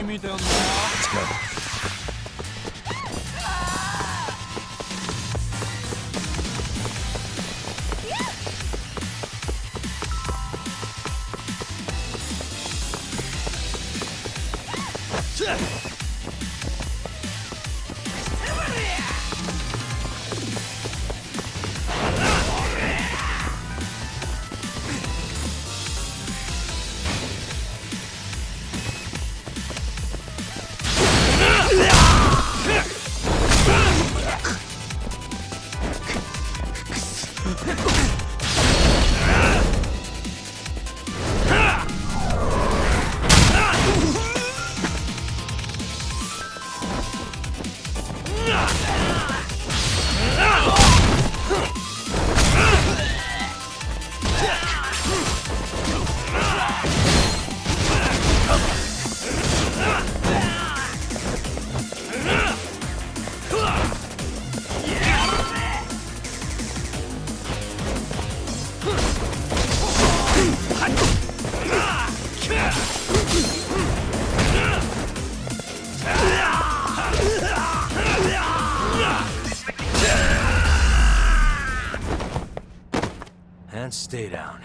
Let's go. And stay down.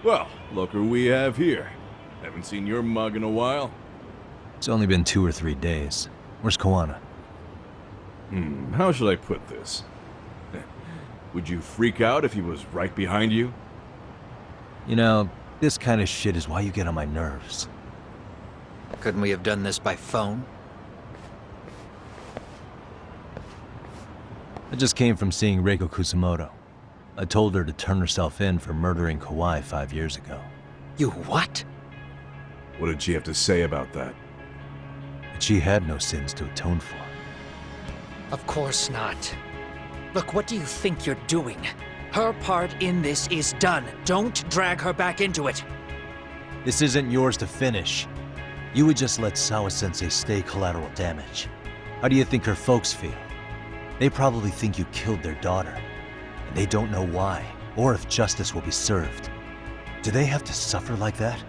Well, look who we have here. Haven't seen your mug in a while. It's only been 2 or 3 days. Where's Koana? How should I put this? Would you freak out if he was right behind you? You know, this kind of shit is why you get on my nerves. Couldn't we have done this by phone? I just came from seeing Reiko Kusamoto. I told her to turn herself in for murdering Kawai 5 years ago. You what? What did she have to say about that? But she had no sins to atone for. Of course not. Look, what do you think you're doing? Her part in this is done. Don't drag her back into it. This isn't yours to finish. You would just let Sawa-sensei stay collateral damage. How do you think her folks feel? They probably think you killed their daughter. And they don't know why, or if justice will be served. Do they have to suffer like that?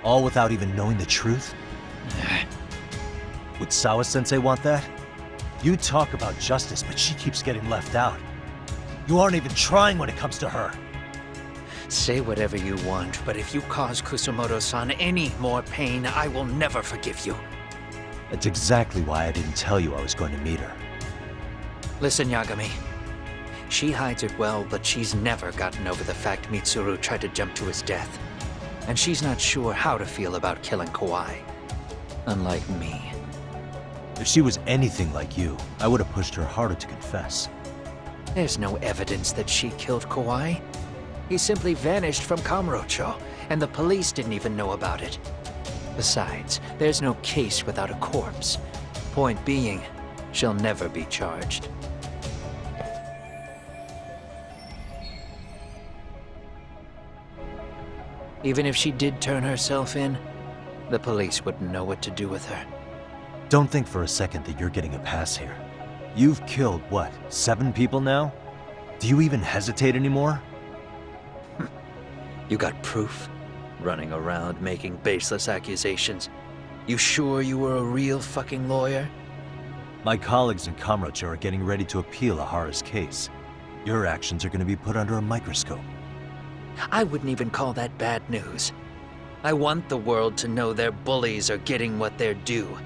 All without even knowing the truth? Would Sawa-sensei want that? You talk about justice, but she keeps getting left out. You aren't even trying when it comes to her. Say whatever you want, but if you cause Kusumoto-san any more pain, I will never forgive you. That's exactly why I didn't tell you I was going to meet her. Listen, Yagami. She hides it well, but she's never gotten over the fact Mitsuru tried to jump to his death. And she's not sure how to feel about killing Kawai. Unlike me. If she was anything like you, I would have pushed her harder to confess. There's no evidence that she killed Kawai. He simply vanished from Kamurocho, and the police didn't even know about it. Besides, there's no case without a corpse. Point being, she'll never be charged. Even if she did turn herself in, the police wouldn't know what to do with her. Don't think for a second that you're getting a pass here. You've killed, what, 7 people now? Do you even hesitate anymore? You got proof? Running around making baseless accusations. You sure you were a real fucking lawyer? My colleagues in Kamurocho are getting ready to appeal Ahara's case. Your actions are going to be put under a microscope. I wouldn't even call that bad news. I want the world to know their bullies are getting what they're due.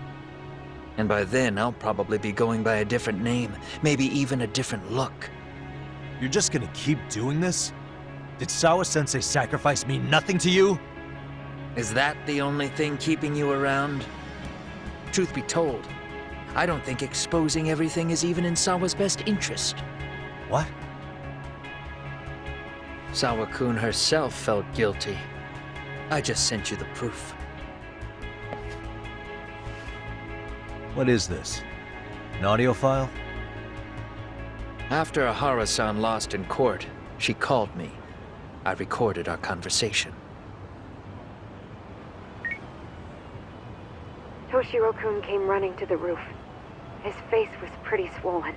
And by then, I'll probably be going by a different name, maybe even a different look. You're just gonna keep doing this? Did Sawa-sensei sacrifice mean nothing to you? Is that the only thing keeping you around? Truth be told, I don't think exposing everything is even in Sawa's best interest. What? Sawa-kun herself felt guilty. I just sent you the proof. What is this? An audio file? After Ahara-san lost in court, she called me. I recorded our conversation. Toshiro-kun came running to the roof. His face was pretty swollen.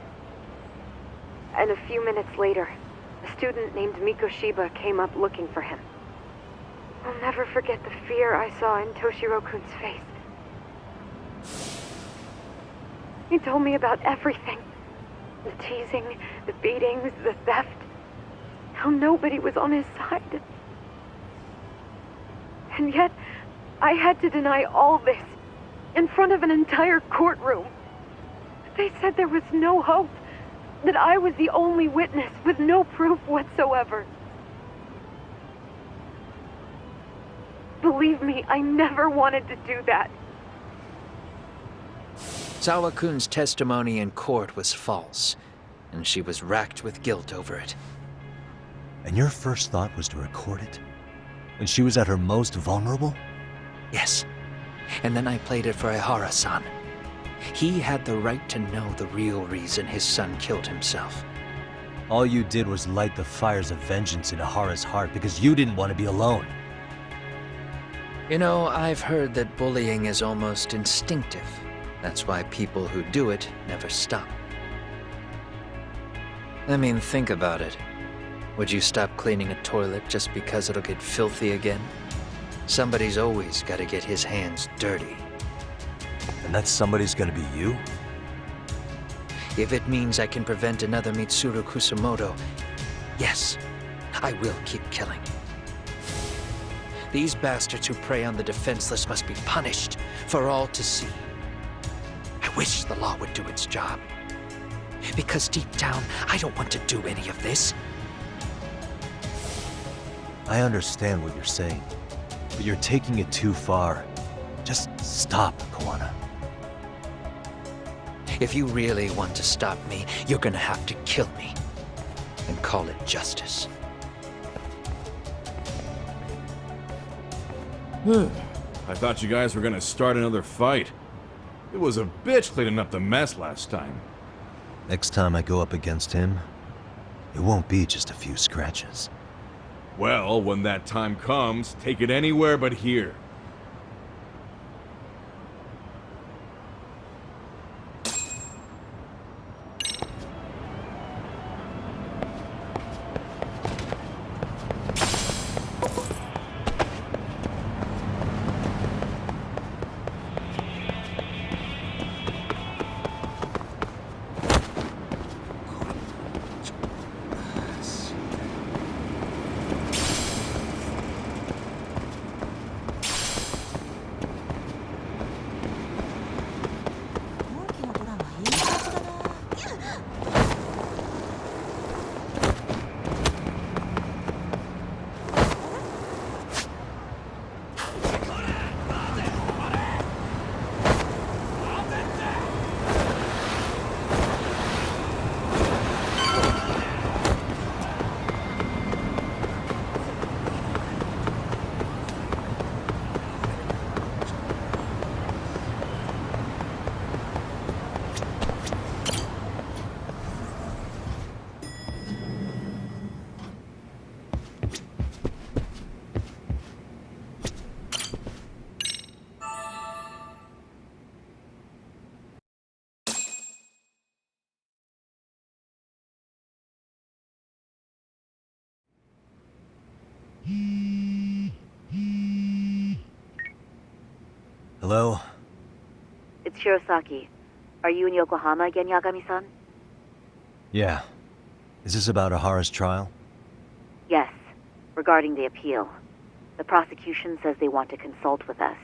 And a few minutes later, a student named Mikoshiba came up looking for him. I'll never forget the fear I saw in Toshiro-kun's face. He told me about everything. The teasing, the beatings, the theft. How nobody was on his side. And yet, I had to deny all this in front of an entire courtroom. They said there was no hope, that I was the only witness with no proof whatsoever. Believe me, I never wanted to do that. Sawa-kun's testimony in court was false, and she was racked with guilt over it. And your first thought was to record it? When she was at her most vulnerable? Yes. And then I played it for Ihara-san. He had the right to know the real reason his son killed himself. All you did was light the fires of vengeance in Ihara's heart because you didn't want to be alone. You know, I've heard that bullying is almost instinctive. That's why people who do it never stop. I mean, think about it. Would you stop cleaning a toilet just because it'll get filthy again? Somebody's always got to get his hands dirty. And that somebody's gonna be you? If it means I can prevent another Mitsuru Kusamoto, yes, I will keep killing. These bastards who prey on the defenseless must be punished for all to see. I wish the law would do its job. Because deep down, I don't want to do any of this. I understand what you're saying, but you're taking it too far. Just stop, Kawana. If you really want to stop me, you're gonna have to kill me. And call it justice. I thought you guys were gonna start another fight. It was a bitch cleaning up the mess last time. Next time I go up against him, it won't be just a few scratches. Well, when that time comes, take it anywhere but here. Hello? It's Shirosaki. Are you in Yokohama again, Yagami-san? Yeah. Is this about Ihara's trial? Yes, regarding the appeal. The prosecution says they want to consult with us.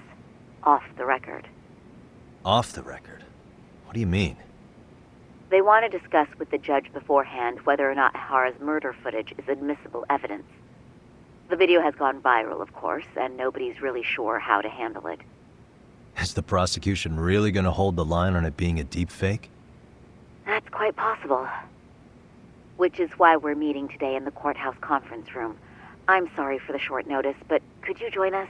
Off the record. Off the record? What do you mean? They want to discuss with the judge beforehand whether or not Ihara's murder footage is admissible evidence. The video has gone viral, of course, and nobody's really sure how to handle it. Is the prosecution really gonna hold the line on it being a deepfake? That's quite possible. Which is why we're meeting today in the courthouse conference room. I'm sorry for the short notice, but could you join us?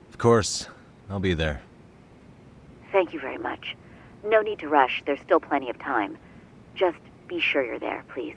Of course. I'll be there. Thank you very much. No need to rush, there's still plenty of time. Just be sure you're there, please.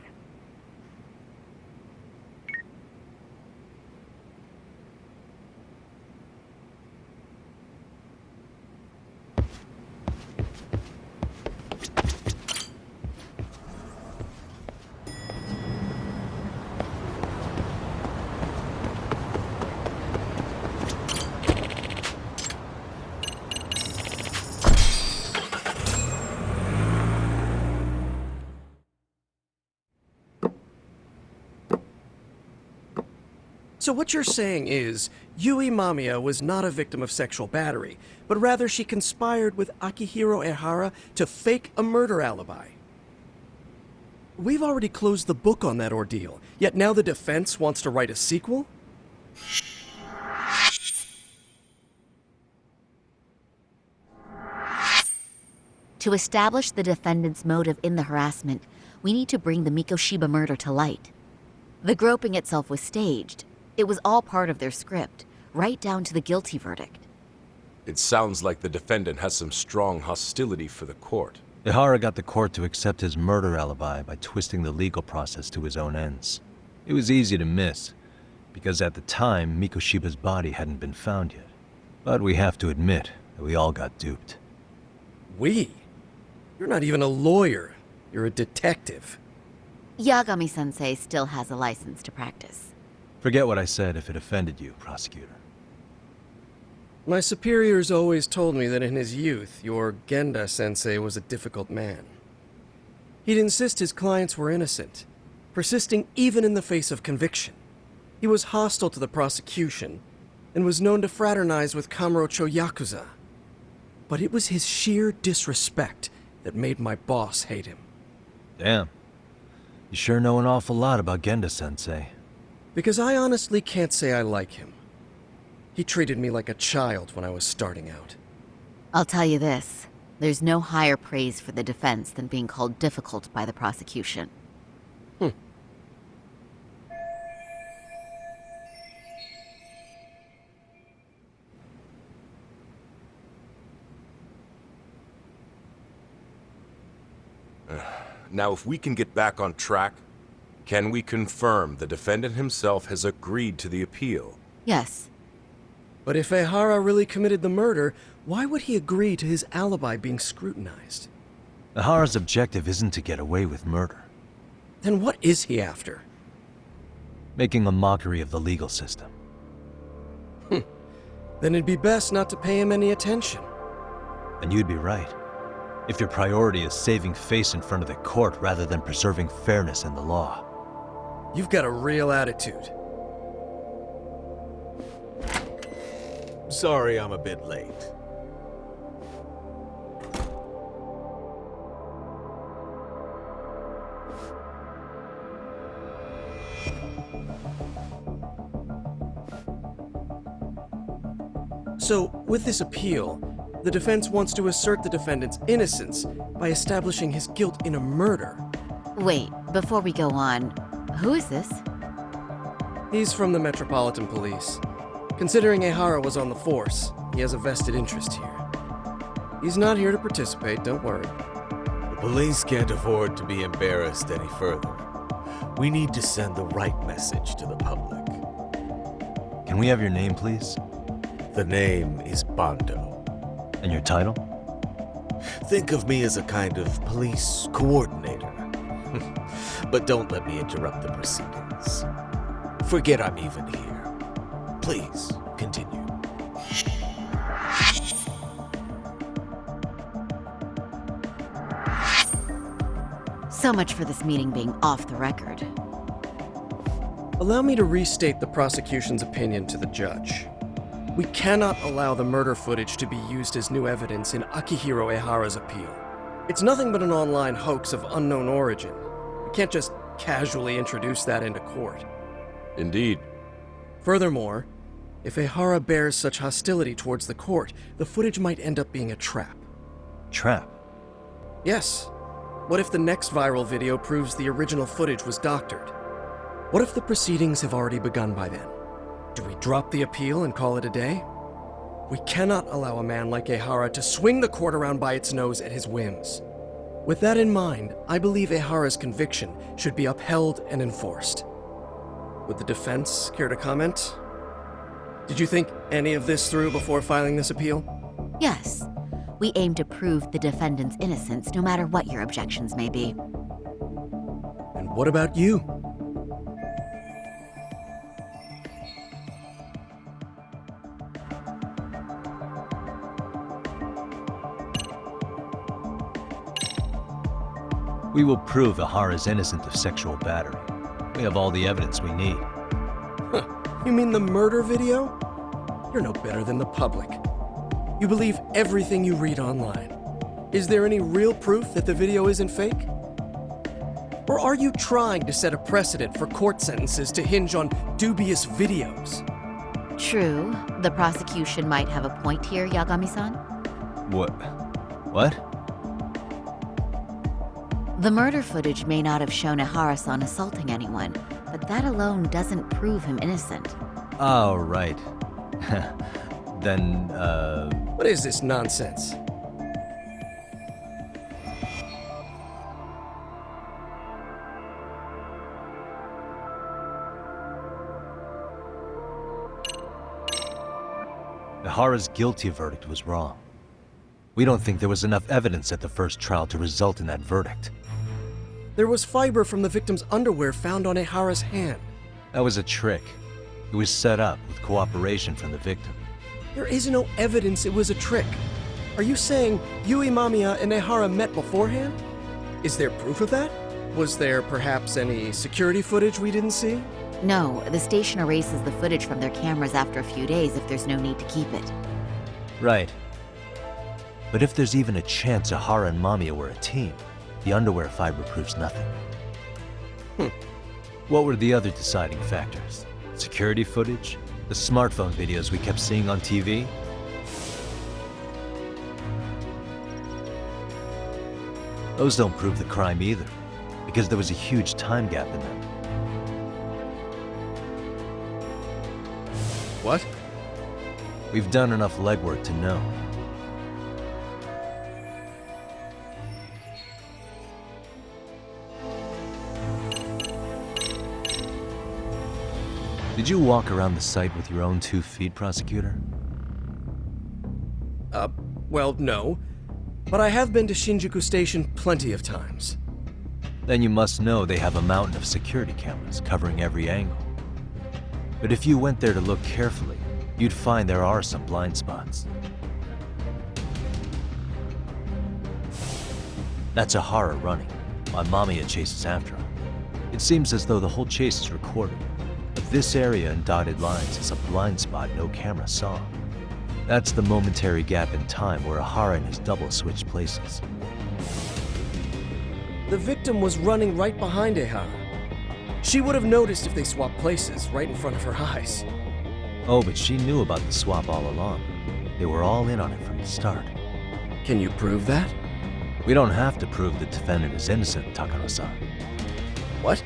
So what you're saying is, Yui Mamiya was not a victim of sexual battery, but rather she conspired with Akihiro Ehara to fake a murder alibi. We've already closed the book on that ordeal, yet now the defense wants to write a sequel? To establish the defendant's motive in the harassment, we need to bring the Mikoshiba murder to light. The groping itself was staged. It was all part of their script, right down to the guilty verdict. It sounds like the defendant has some strong hostility for the court. Ehara got the court to accept his murder alibi by twisting the legal process to his own ends. It was easy to miss, because at the time, Mikoshiba's body hadn't been found yet. But we have to admit that we all got duped. We? You're not even a lawyer. You're a detective. Yagami-sensei still has a license to practice. Forget what I said if it offended you, prosecutor. My superiors always told me that in his youth, your Genda-sensei was a difficult man. He'd insist his clients were innocent, persisting even in the face of conviction. He was hostile to the prosecution, and was known to fraternize with Kamurocho Yakuza. But it was his sheer disrespect that made my boss hate him. Damn. You sure know an awful lot about Genda-sensei. Because I honestly can't say I like him. He treated me like a child when I was starting out. I'll tell you this, there's no higher praise for the defense than being called difficult by the prosecution. Now, if we can get back on track, can we confirm the defendant himself has agreed to the appeal? Yes. But if Ehara really committed the murder, why would he agree to his alibi being scrutinized? Ehara's objective isn't to get away with murder. Then what is he after? Making a mockery of the legal system. Then it'd be best not to pay him any attention. And you'd be right. If your priority is saving face in front of the court rather than preserving fairness in the law. You've got a real attitude. Sorry I'm a bit late. So, with this appeal, the defense wants to assert the defendant's innocence by establishing his guilt in a murder. Wait, before we go on, who is this? He's from the Metropolitan Police. Considering Ehara was on the force, he has a vested interest here. He's not here to participate, don't worry. The police can't afford to be embarrassed any further. We need to send the right message to the public. Can we have your name, please? The name is Bando. And your title? Think of me as a kind of police coordinator. But don't let me interrupt the proceedings. Forget I'm even here. Please, continue. So much for this meeting being off the record. Allow me to restate the prosecution's opinion to the judge. We cannot allow the murder footage to be used as new evidence in Akihiro Ehara's appeal. It's nothing but an online hoax of unknown origin. We can't just casually introduce that into court. Indeed. Furthermore, if Ehara bears such hostility towards the court, the footage might end up being a trap. Trap? Yes. What if the next viral video proves the original footage was doctored? What if the proceedings have already begun by then? Do we drop the appeal and call it a day? We cannot allow a man like Ehara to swing the court around by its nose at his whims. With that in mind, I believe Ehara's conviction should be upheld and enforced. Would the defense care to comment? Did you think any of this through before filing this appeal? Yes. We aim to prove the defendant's innocence no matter what your objections may be. And what about you? We will prove Ehara's innocent of sexual battery. We have all the evidence we need. You mean the murder video? You're no better than the public. You believe everything you read online. Is there any real proof that the video isn't fake? Or are you trying to set a precedent for court sentences to hinge on dubious videos? True, the prosecution might have a point here, Yagami-san. What? The murder footage may not have shown Ihara-san assaulting anyone, but that alone doesn't prove him innocent. Oh, right. Then, What is this nonsense? Ihara's guilty verdict was wrong. We don't think there was enough evidence at the first trial to result in that verdict. There was fiber from the victim's underwear found on Ihara's hand. That was a trick. It was set up with cooperation from the victim. There is no evidence it was a trick. Are you saying Yui Mamiya and Ihara met beforehand? Is there proof of that? Was there perhaps any security footage we didn't see? No, the station erases the footage from their cameras after a few days if there's no need to keep it. Right. But if there's even a chance Ihara and Mamiya were a team, the underwear fiber proves nothing. What were the other deciding factors? Security footage? The smartphone videos we kept seeing on TV? Those don't prove the crime either, because there was a huge time gap in them. What? We've done enough legwork to know. Did you walk around the site with your own 2 feet, prosecutor? Well, no. But I have been to Shinjuku Station plenty of times. Then you must know they have a mountain of security cameras covering every angle. But if you went there to look carefully, you'd find there are some blind spots. That's Ihara running, while Mamiya chases after him. It seems as though the whole chase is recorded, but this area in dotted lines is a blind spot no camera saw. That's the momentary gap in time where Ihara and his double switched places. The victim was running right behind Ihara. She would have noticed if they swapped places right in front of her eyes. Oh, but she knew about the swap all along. They were all in on it from the start. Can you prove that? We don't have to prove the defendant is innocent, Takano-san. What?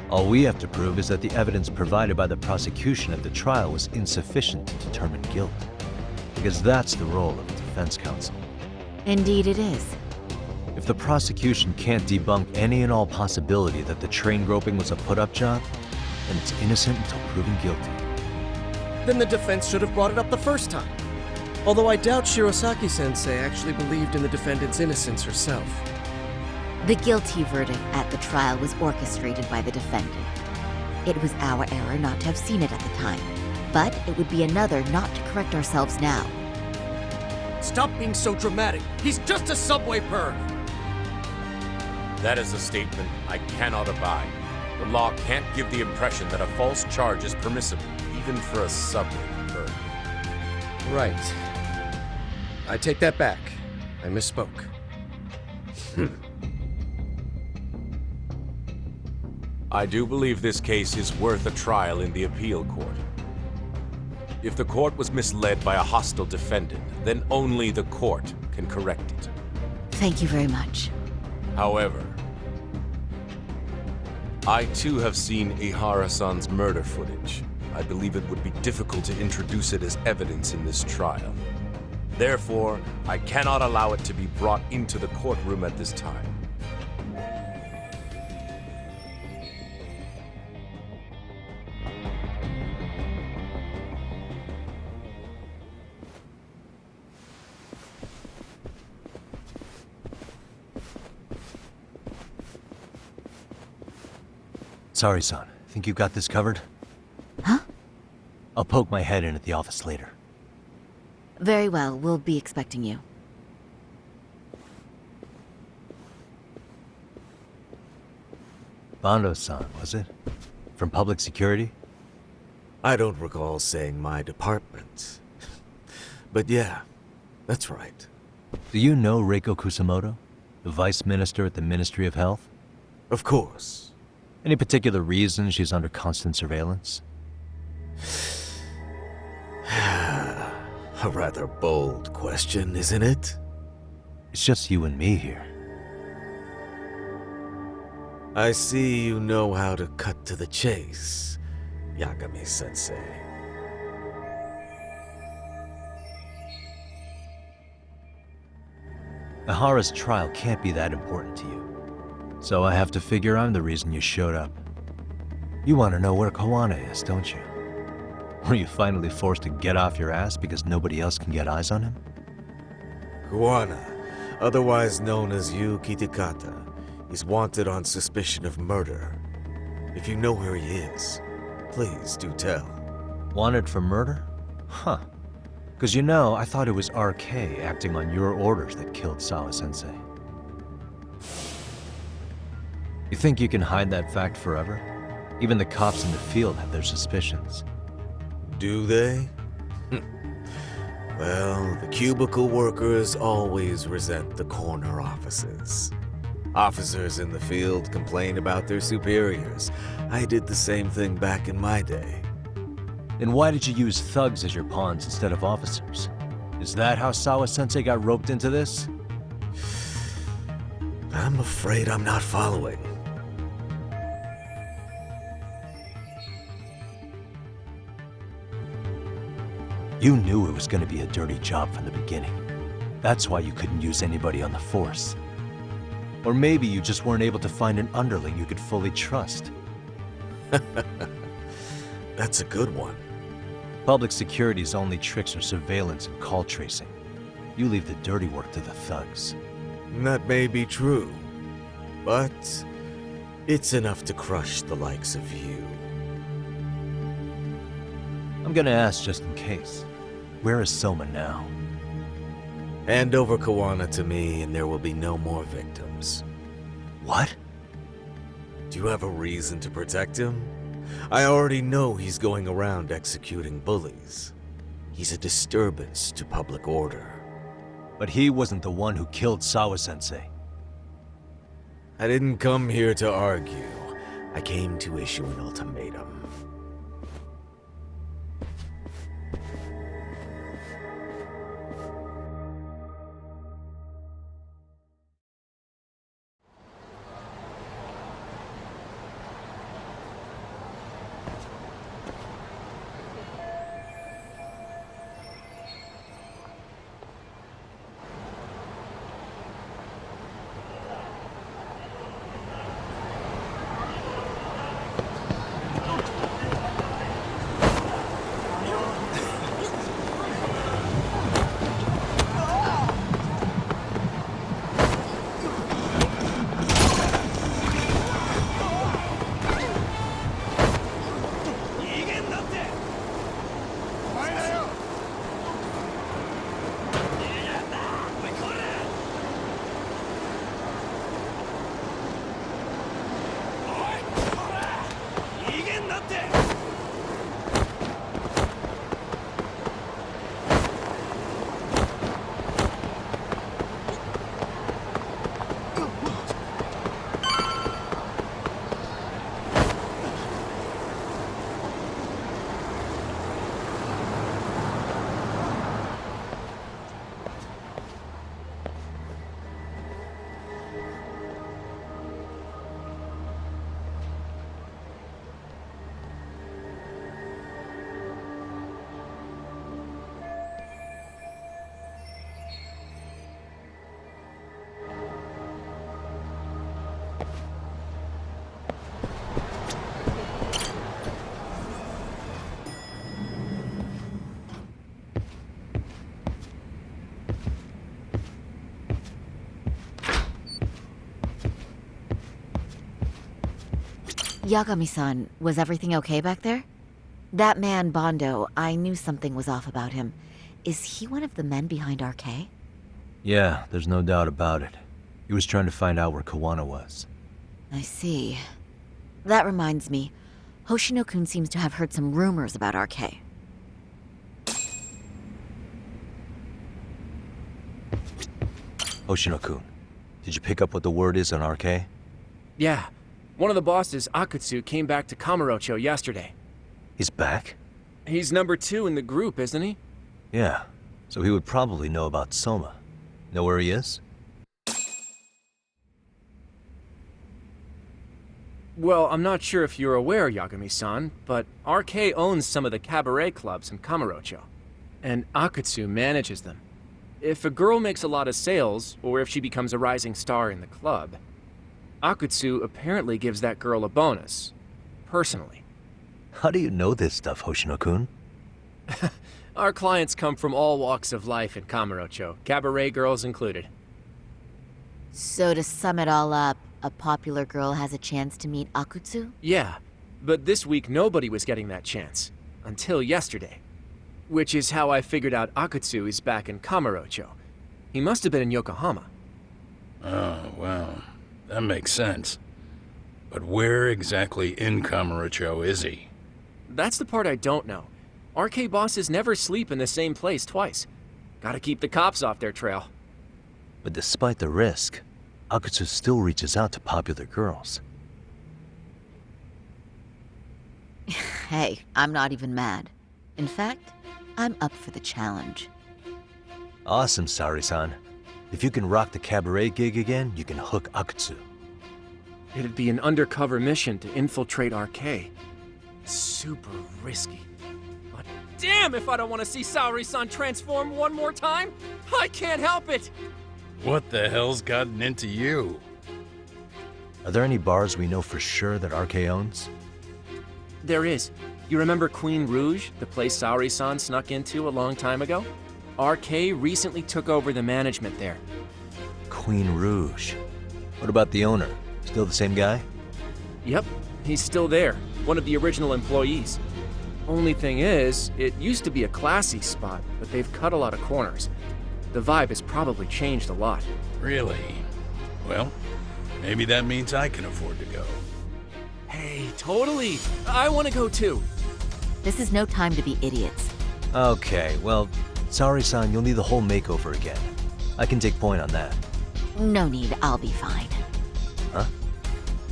All we have to prove is that the evidence provided by the prosecution at the trial was insufficient to determine guilt. Because that's the role of the defense counsel. Indeed it is. If the prosecution can't debunk any and all possibility that the train groping was a put-up job, then it's innocent until proven guilty. Then the defense should have brought it up the first time. Although I doubt Shirosaki-sensei actually believed in the defendant's innocence herself. The guilty verdict at the trial was orchestrated by the defendant. It was our error not to have seen it at the time, but it would be another not to correct ourselves now. Stop being so dramatic. He's just a subway perv. That is a statement I cannot abide. The law can't give the impression that a false charge is permissible, even for a subway perv. Right. I take that back. I misspoke. I do believe this case is worth a trial in the appeal court. If the court was misled by a hostile defendant, then only the court can correct it. Thank you very much. However, I too have seen Ihara-san's murder footage. I believe it would be difficult to introduce it as evidence in this trial. Therefore, I cannot allow it to be brought into the courtroom at this time. Sorry, son. Think you got this covered? Huh? I'll poke my head in at the office later. Very well, we'll be expecting you. Bando-san, was it? From Public Security? I don't recall saying my department. But yeah, that's right. Do you know Reiko Kusamoto, the Vice Minister at the Ministry of Health? Of course. Any particular reason she's under constant surveillance? A rather bold question, isn't it? It's just you and me here. I see you know how to cut to the chase, Yagami-sensei. Ihara's trial can't be that important to you. So I have to figure I'm the reason you showed up. You want to know where Kawana is, don't you? Were you finally forced to get off your ass because nobody else can get eyes on him? Kawana, otherwise known as Yu Kitakata, is wanted on suspicion of murder. If you know where he is, please do tell. Wanted for murder? Huh. Because you know, I thought it was RK acting on your orders that killed Sawa-sensei. You think you can hide that fact forever? Even the cops in the field have their suspicions. Do they? Well, the cubicle workers always resent the corner offices. Officers in the field complain about their superiors. I did the same thing back in my day. Then why did you use thugs as your pawns instead of officers? Is that how Sawa-sensei got roped into this? I'm afraid I'm not following. You knew it was going to be a dirty job from the beginning. That's why you couldn't use anybody on the force. Or maybe you just weren't able to find an underling you could fully trust. That's a good one. Public security's only tricks are surveillance and call tracing. You leave the dirty work to the thugs. That may be true, but it's enough to crush the likes of you. I'm gonna ask just in case. Where is Soma now? Hand over Kawana to me and there will be no more victims. What? Do you have a reason to protect him? I already know he's going around executing bullies. He's a disturbance to public order. But he wasn't the one who killed Sawa-sensei. I didn't come here to argue. I came to issue an ultimatum. Yagami-san, was everything okay back there? That man, Bondo, I knew something was off about him. Is he one of the men behind RK? Yeah, there's no doubt about it. He was trying to find out where Kawana was. I see. That reminds me. Hoshino-kun seems to have heard some rumors about RK. Hoshino-kun, did you pick up what the word is on RK? Yeah. One of the bosses, Akutsu, came back to Kamurocho yesterday. He's back? He's number 2 in the group, isn't he? Yeah, so he would probably know about Soma. Know where he is? Well, I'm not sure if you're aware, Yagami-san, but RK owns some of the cabaret clubs in Kamurocho, and Akutsu manages them. If a girl makes a lot of sales, or if she becomes a rising star in the club, Akutsu apparently gives that girl a bonus, personally. How do you know this stuff, Hoshino-kun? Our clients come from all walks of life in Kamurocho, cabaret girls included. So to sum it all up, a popular girl has a chance to meet Akutsu? Yeah, but this week nobody was getting that chance. Until yesterday. Which is how I figured out Akutsu is back in Kamurocho. He must have been in Yokohama. Oh, well, that makes sense. But where exactly in Kamurocho is he? That's the part I don't know. RK bosses never sleep in the same place twice. Gotta keep the cops off their trail. But despite the risk, Akutsu still reaches out to popular girls. Hey, I'm not even mad. In fact, I'm up for the challenge. Awesome, Saori-san. If you can rock the cabaret gig again, you can hook Akutsu. It'd be an undercover mission to infiltrate RK. Super risky. But damn if I don't want to see Saori-san transform one more time! I can't help it! What the hell's gotten into you? Are there any bars we know for sure that RK owns? There is. You remember Queen Rouge, the place Saori-san snuck into a long time ago? RK recently took over the management there. Queen Rouge. What about the owner? Still the same guy? Yep, he's still there. One of the original employees. Only thing is, it used to be a classy spot, but they've cut a lot of corners. The vibe has probably changed a lot. Really? Well, maybe that means I can afford to go. Hey, totally! I want to go too! This is no time to be idiots. Okay, well, Saori-san, you'll need the whole makeover again. I can take point on that. No need, I'll be fine. Huh?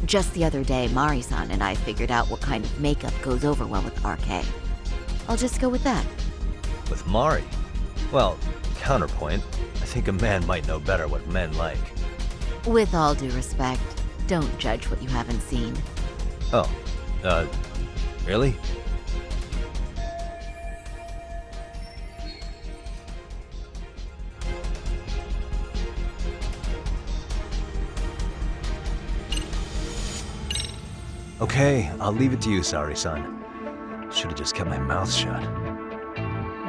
Just the other day, Mari-san and I figured out what kind of makeup goes over well with RK. I'll just go with that. With Mari? Well, counterpoint, I think a man might know better what men like. With all due respect, don't judge what you haven't seen. Oh, really? Okay, I'll leave it to you, Saori-san. Should have just kept my mouth shut.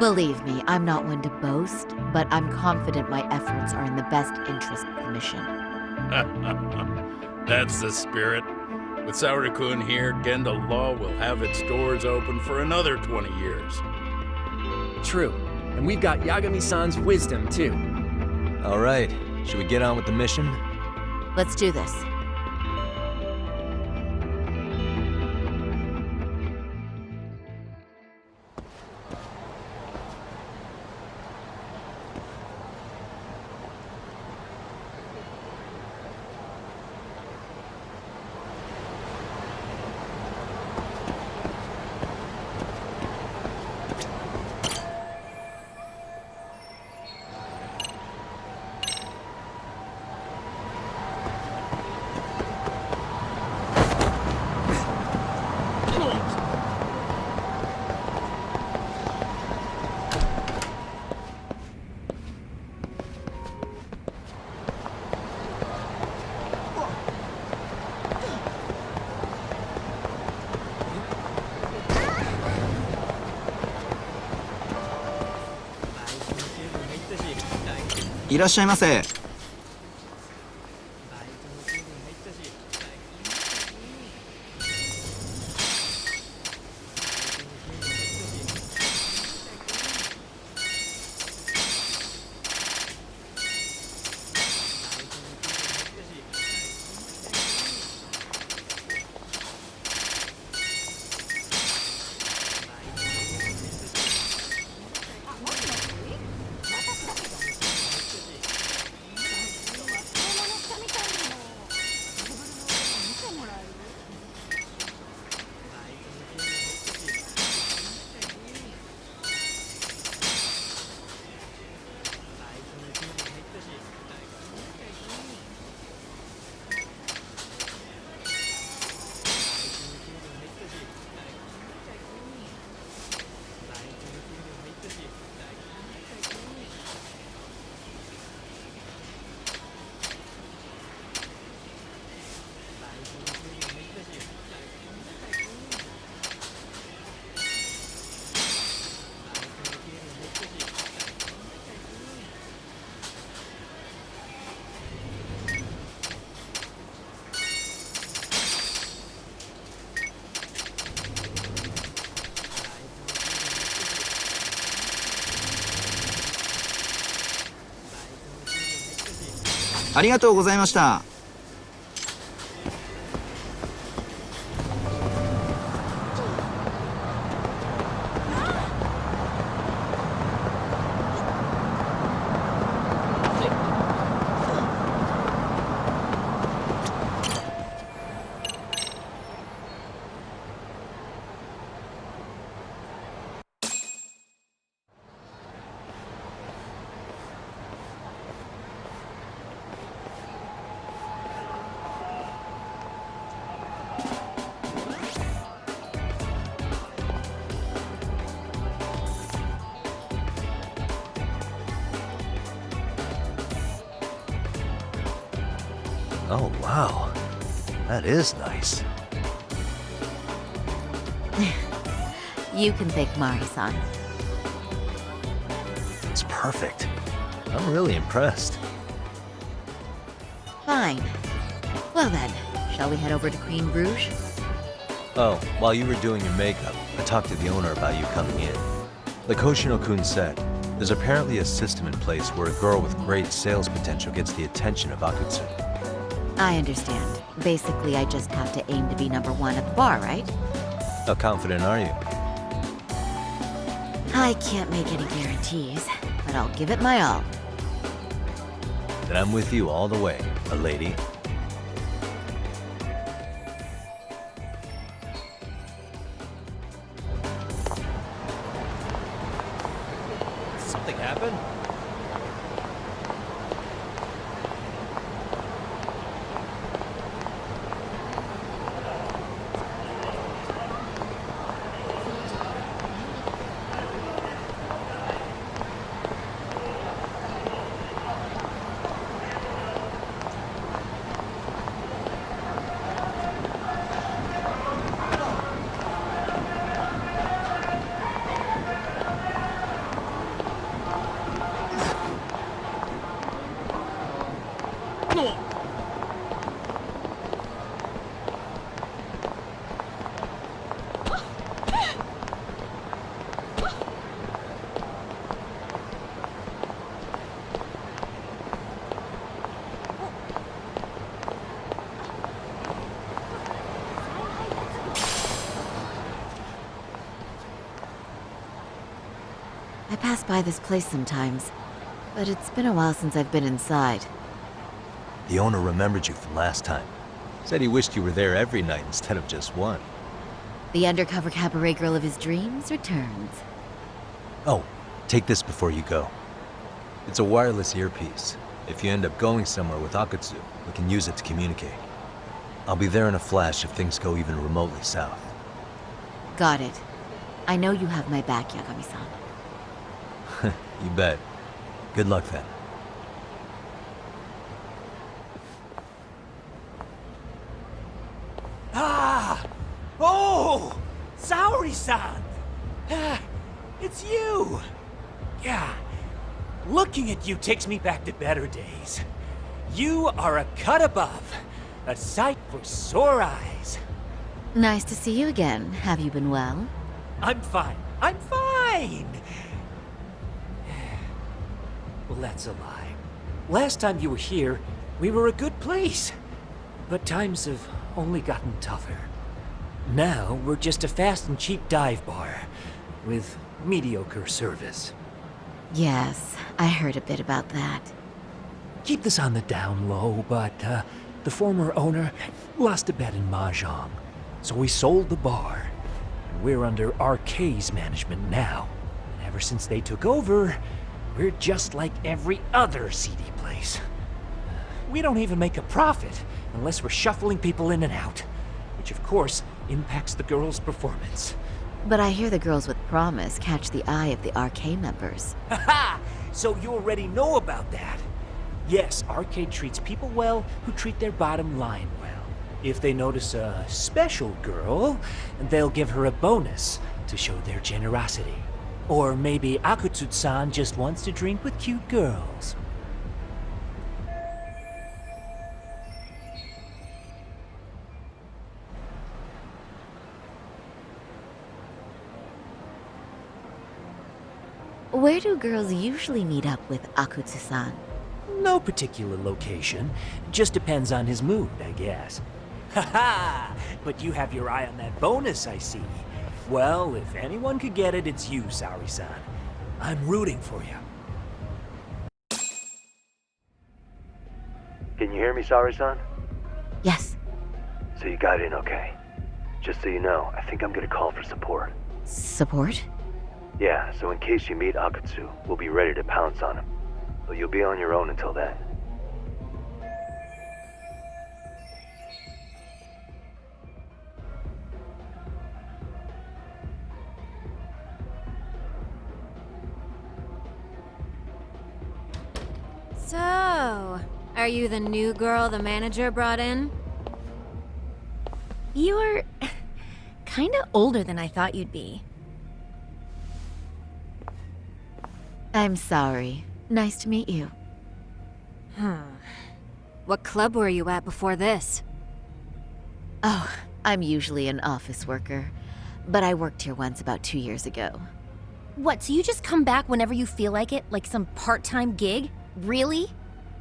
Believe me, I'm not one to boast, but I'm confident my efforts are in the best interest of the mission. That's the spirit. With Saori-kun here, Genda Law will have its doors open for another 20 years. True. And we've got Yagami-san's wisdom, too. All right, should we get on with the mission? Let's do this.いらっしゃいませ。ありがとうございました。Oh, wow. That is nice. You can thank Mari-san. It's perfect. I'm really impressed. Fine. Well then, shall we head over to Queen Bruges? Oh, while you were doing your makeup, I talked to the owner about you coming in. Like Hoshino-kun said, there's apparently a system in place where a girl with great sales potential gets the attention of Akutsu. I understand. Basically, I just have to aim to be number one at the bar, right? How confident are you? I can't make any guarantees, but I'll give it my all. Then I'm with you all the way, a lady. Something happened? I pass by this place sometimes, but it's been a while since I've been inside. The owner remembered you from last time. Said he wished you were there every night instead of just one. The undercover cabaret girl of his dreams returns. Oh, take this before you go. It's a wireless earpiece. If you end up going somewhere with Akutsu, we can use it to communicate. I'll be there in a flash if things go even remotely south. Got it. I know you have my back, Yagami-san. You bet. Good luck then. Ah! Oh! Saori-san! Ah, it's you! Yeah. Looking at you takes me back to better days. You are a cut above. A sight for sore eyes. Nice to see you again. Have you been well? I'm fine. I'm fine! Well, that's a lie. Last time you were here, we were a good place. But times have only gotten tougher. Now, we're just a fast and cheap dive bar with mediocre service. Yes, I heard a bit about that. Keep this on the down low, but the former owner lost a bet in Mahjong. So we sold the bar. We're under RK's management now. And ever since they took over, we're just like every other seedy place. We don't even make a profit unless we're shuffling people in and out, which of course impacts the girls' performance. But I hear the girls with promise catch the eye of the RK members. Haha! So you already know about that. Yes, Arcade treats people well who treat their bottom line well. If they notice a special girl, they'll give her a bonus to show their generosity. Or maybe Akutsu-san just wants to drink with cute girls. Where do girls usually meet up with Akutsu-san? No particular location. Just depends on his mood, I guess. Ha-ha! But you have your eye on that bonus, I see. Well, if anyone could get it, it's you, Saori-san. I'm rooting for you. Can you hear me, Saori-san? Yes. So you got in okay. Just so you know, I think I'm gonna call for support. Support? Yeah, so in case you meet Akutsu, we'll be ready to pounce on him. But you'll be on your own until then. So, are you the new girl the manager brought in? You're kinda older than I thought you'd be. I'm sorry. Nice to meet you. What club were you at before this? Oh, I'm usually an office worker, but I worked here once about 2 years ago. What, so you just come back whenever you feel like it? Like some part-time gig? Really?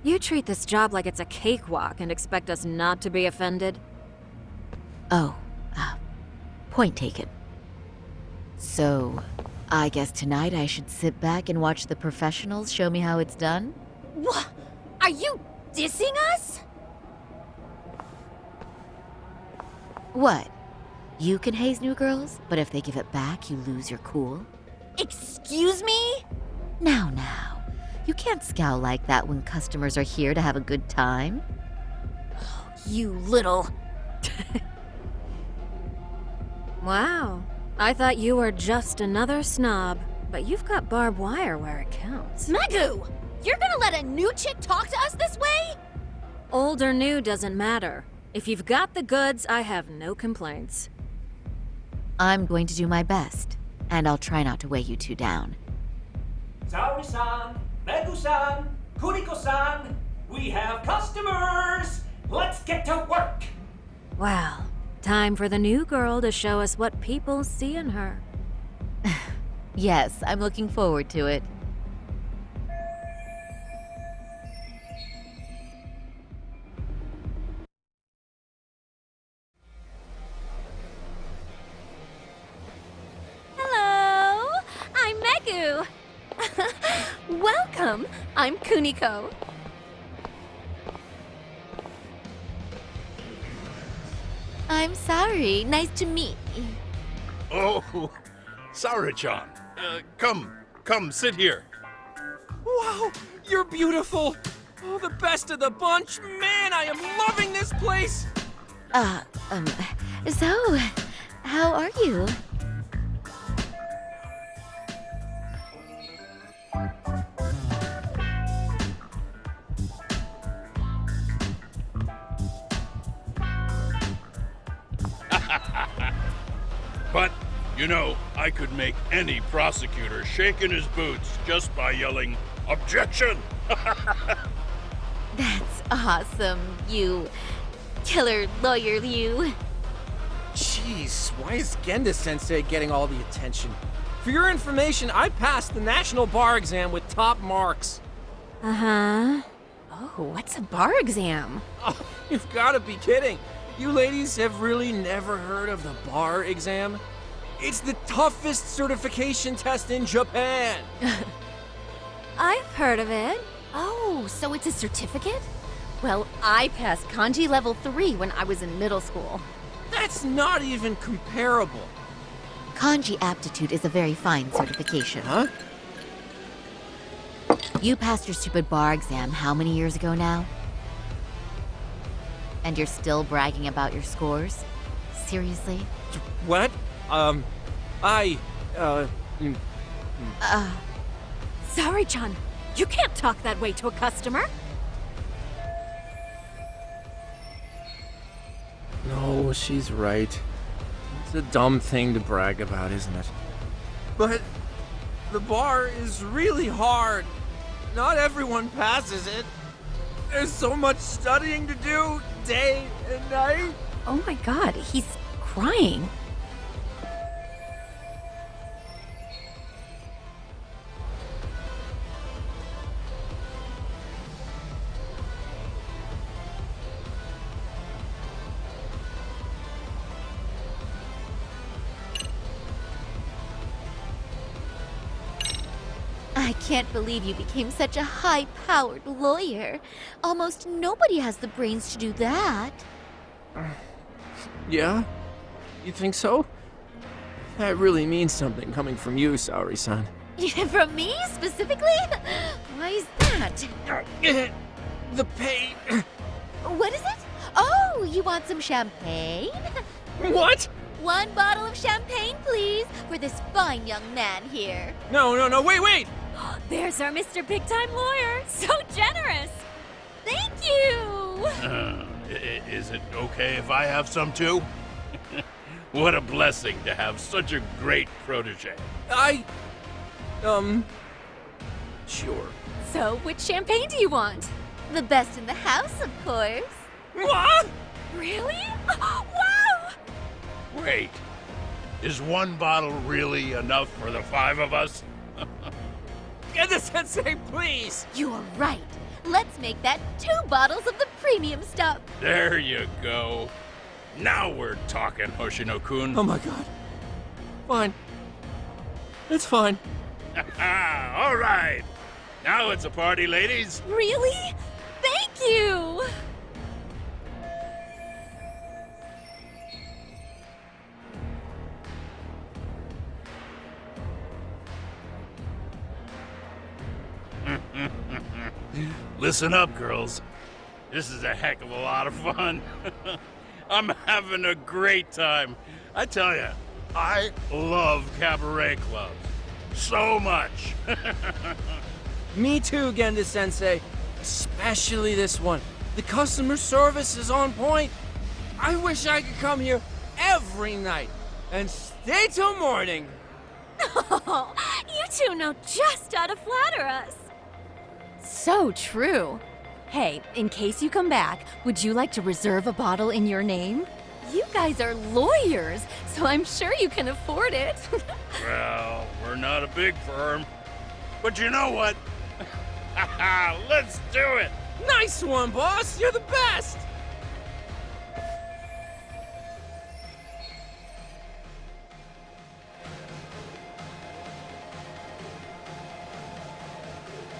You treat this job like it's a cakewalk and expect us not to be offended? Oh, point taken. So, I guess tonight I should sit back and watch the professionals show me how it's done? What? Are you dissing us? What? You can haze new girls, but if they give it back, you lose your cool? Excuse me? Now. You can't scowl like that when customers are here to have a good time. You little... Wow. I thought you were just another snob, but you've got barbed wire where it counts. Megu! You're gonna let a new chick talk to us this way? Old or new doesn't matter. If you've got the goods, I have no complaints. I'm going to do my best, and I'll try not to weigh you two down. Saori-san, Megu-san, Kuniko-san, we have customers! Let's get to work! Well, time for the new girl to show us what people see in her. Yes, I'm looking forward to it. Hello! I'm Megu! Welcome! I'm Kuniko. I'm sorry. Nice to meet you. Oh, Saori-chan. Come, sit here. Wow, you're beautiful. Oh, the best of the bunch. Man, I am loving this place. So, how are you? But, you know, I could make any prosecutor shake in his boots just by yelling, "Objection!" That's awesome, you killer lawyer, you. Jeez, why is Genda-sensei getting all the attention? For your information, I passed the national bar exam with top marks. Uh-huh. Oh, what's a bar exam? Oh, you've got to be kidding. You ladies have really never heard of the bar exam? It's the toughest certification test in Japan. I've heard of it. Oh, so it's a certificate? Well, I passed kanji level 3 when I was in middle school. That's not even comparable. Kanji aptitude is a very fine certification. Huh? You passed your stupid bar exam how many years ago now? And you're still bragging about your scores? Seriously? What? Saori-chan, you can't talk that way to a customer. No, she's right. It's a dumb thing to brag about, isn't it? But the bar is really hard. Not everyone passes it. There's so much studying to do, day and night. Oh my god, he's crying. I can't believe you became such a high-powered lawyer. Almost nobody has the brains to do that. Yeah? You think so? That really means something coming from you, Saori-san. From me, specifically? Why is that? The pain. What is it? Oh, you want some champagne? What? 1 bottle of champagne, please, for this fine young man here. No, wait! There's our Mr. Big Time Lawyer. So generous. Thank you. Is it okay if I have some too? What a blessing to have such a great protege. Sure. So, which champagne do you want? The best in the house, of course. What? Really? Wow! Wait, is 1 bottle really enough for the 5 of us? Get the sensei, please! You are right. Let's make that 2 bottles of the premium stuff. There you go. Now we're talking, Hoshino-kun. Oh my god. Fine. It's fine. All right. Now it's a party, ladies. Really? Thank you! Listen up, girls. This is a heck of a lot of fun. I'm having a great time. I tell you, I love cabaret clubs. So much. Me too, Genda Sensei. Especially this one. The customer service is on point. I wish I could come here every night and stay till morning. Oh, you two know just how to flatter us. So true. Hey, in case you come back, would you like to reserve a bottle in your name? You guys are lawyers, so I'm sure you can afford it. Well, we're not a big firm. But you know what? Let's do it! Nice one, boss! You're the best!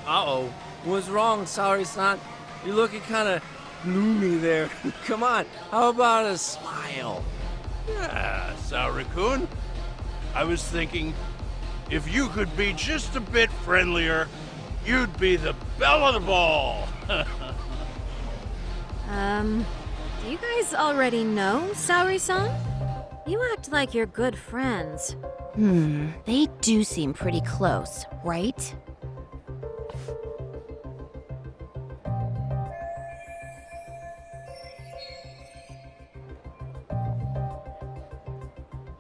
Uh-oh. What's wrong, Saori-san? You're looking kind of gloomy there. Come on, how about a smile? Yeah, Saori-kun. I was thinking, if you could be just a bit friendlier, you'd be the belle of the ball. Do you guys already know Saori-san? You act like you're good friends. They do seem pretty close, right?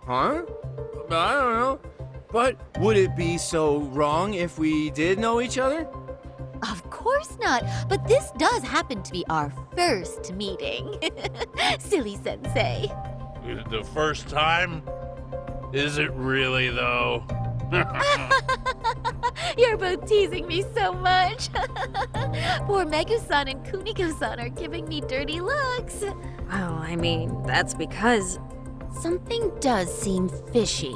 Huh? I don't know. But would it be so wrong if we did know each other? Of course not, but this does happen to be our first meeting. Silly sensei. The first time? Is it really, though? You're both teasing me so much. Poor Megu-san and Kuniko-san are giving me dirty looks. Well, I mean, that's because... Something does seem fishy.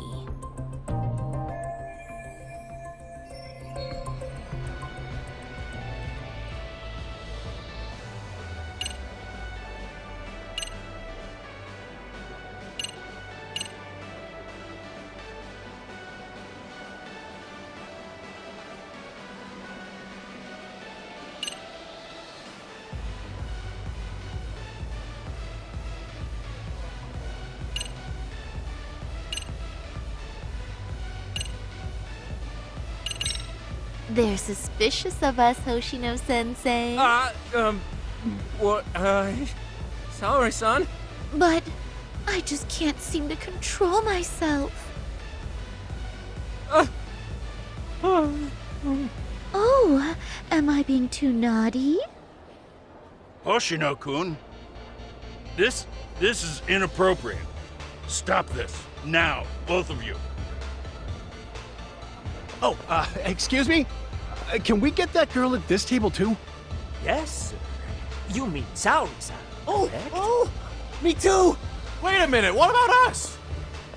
They're suspicious of us, Hoshino-sensei. Saori-san? But I just can't seem to control myself. Oh, am I being too naughty? Hoshino-kun, this is inappropriate. Stop this, now, both of you. Oh, excuse me? Can we get that girl at this table too? Yes, sir. You mean Saori-san, correct? Oh, me too! Wait a minute, what about us?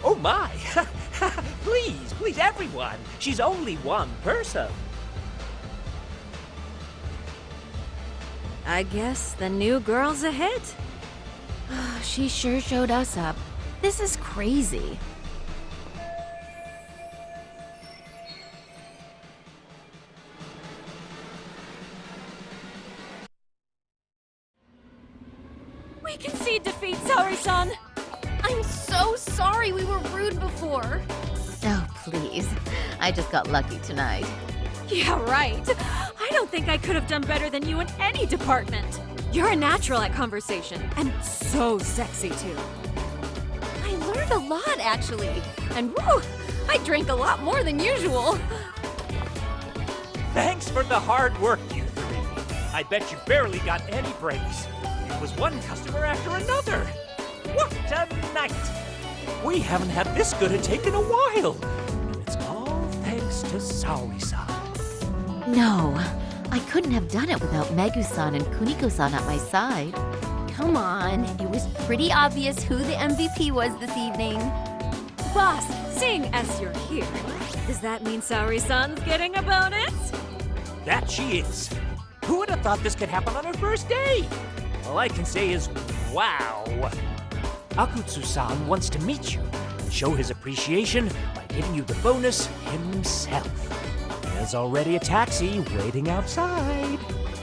Oh my! Please, everyone. She's only one person. I guess the new girl's a hit. She sure showed us up. This is crazy. We concede defeat, Saori-san! I'm so sorry we were rude before. Oh, please. I just got lucky tonight. Yeah, right. I don't think I could have done better than you in any department. You're a natural at conversation, and so sexy too. I learned a lot, actually. And woo, I drank a lot more than usual. Thanks for the hard work, you three. I bet you barely got any breaks. It was one customer after another. What a night! We haven't had this good a take in a while. And it's all thanks to Saori-san. No, I couldn't have done it without Megu-san and Kuniko-san at my side. Come on, it was pretty obvious who the MVP was this evening. Boss, seeing as you're here, does that mean Saori-san's getting a bonus? That she is. Who would have thought this could happen on her first day? All I can say is, wow. Akutsu-san wants to meet you and show his appreciation by giving you the bonus himself. There's already a taxi waiting outside.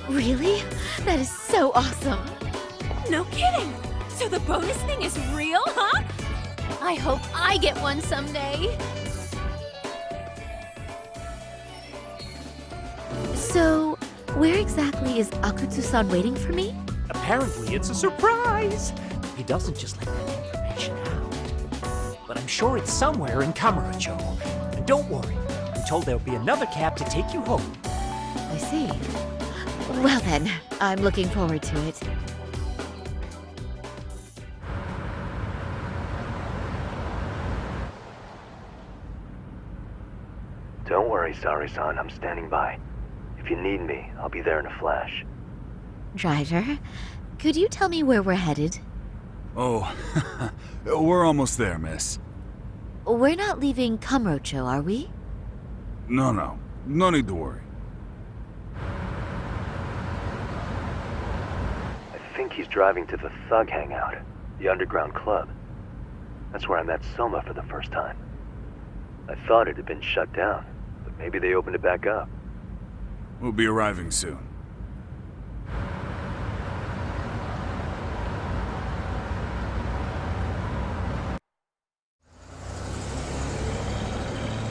Really? That is so awesome. No kidding! So the bonus thing is real, huh? I hope I get one someday. So, where exactly is Akutsu-san waiting for me? Apparently it's a surprise. He doesn't just let that information out. But I'm sure it's somewhere in Kamurocho. And don't worry, I'm told there'll be another cab to take you home. I see. Well then, I'm looking forward to it. Don't worry, Saori-san. I'm standing by. If you need me, I'll be there in a flash. Driver, could you tell me where we're headed? Oh, we're almost there, miss. We're not leaving Kamurocho, are we? No. No need to worry. I think he's driving to the Thug Hangout, the underground club. That's where I met Soma for the first time. I thought it had been shut down, but maybe they opened it back up. We'll be arriving soon.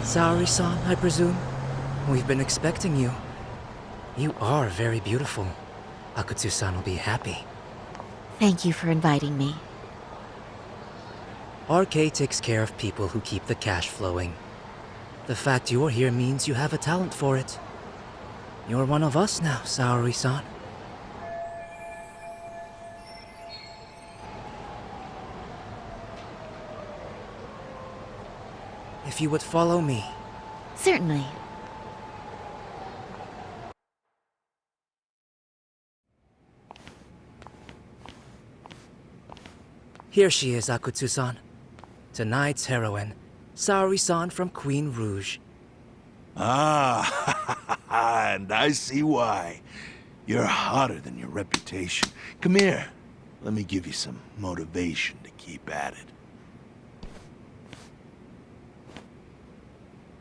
Saori-san, I presume? We've been expecting you. You are very beautiful. Akutsu-san will be happy. Thank you for inviting me. RK takes care of people who keep the cash flowing. The fact you're here means you have a talent for it. You're one of us now, Saori-san. If you would follow me. Certainly. Here she is, Akutsu-san. Tonight's heroine, Saori-san from Queen Rouge. Ah, and I see why. You're hotter than your reputation. Come here. Let me give you some motivation to keep at it.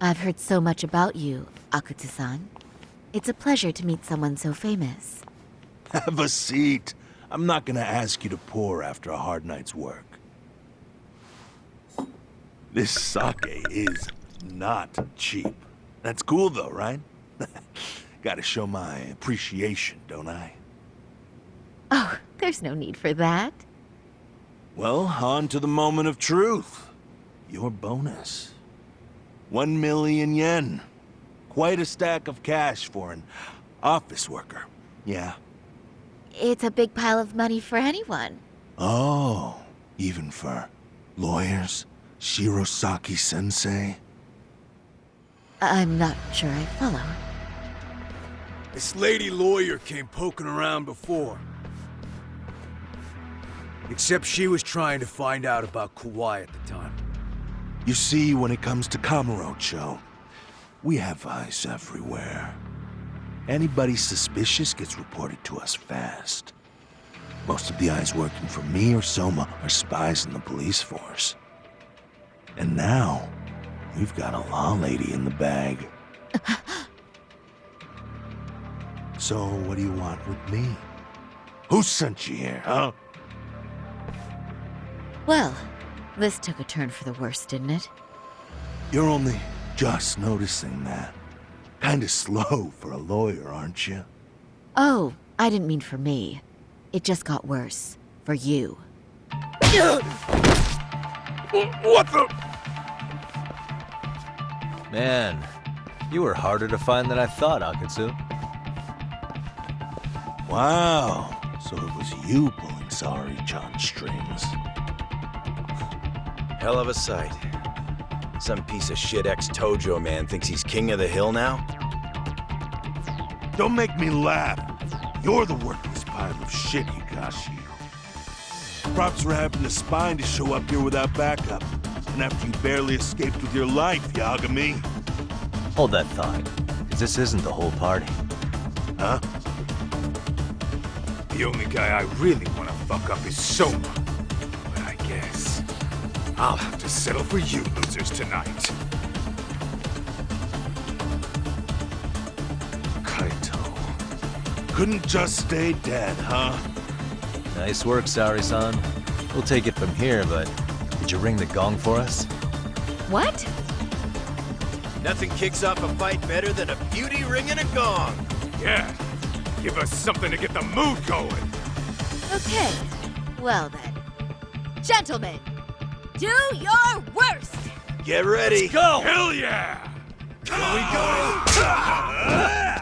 I've heard so much about you, Akutsu-san. It's a pleasure to meet someone so famous. Have a seat. I'm not gonna ask you to pour after a hard night's work. This sake is not cheap. That's cool though, right? Gotta show my appreciation, don't I? Oh, there's no need for that. Well, on to the moment of truth. Your bonus. 1 million yen. Quite a stack of cash for an office worker. Yeah. It's a big pile of money for anyone. Oh, even for lawyers? Shirosaki-sensei? I'm not sure I follow. This lady lawyer came poking around before. Except she was trying to find out about Kauai at the time. You see, when it comes to Kamurocho, we have eyes everywhere. Anybody suspicious gets reported to us fast. Most of the eyes working for me or Soma are spies in the police force. And now, we've got a law lady in the bag. So, what do you want with me? Who sent you here, huh? Well, this took a turn for the worse, didn't it? You're only just noticing that. Kinda slow for a lawyer, aren't you? Oh, I didn't mean for me. It just got worse. For you. What the? Man, you were harder to find than I thought, Akatsu. Wow, so it was you pulling Saori-chan's strings. Hell of a sight. Some piece of shit ex-Tojo man thinks he's king of the hill now? Don't make me laugh. You're the worthless pile of shit, Higashi. Props for having the spine to show up here without backup. And after you barely escaped with your life, Yagami. Hold that thought, because this isn't the whole party. Huh? The only guy I really want to fuck up is Soma. But I guess I'll have to settle for you losers tonight. Kaito. Couldn't just stay dead, huh? Nice work, Saori-san. We'll take it from here, but did you ring the gong for us? What? Nothing kicks off a fight better than a beauty ringing a gong. Yeah, give us something to get the mood going. Okay. Well then. Gentlemen, do your worst! Get ready. Let's go! Hell yeah! Here we go!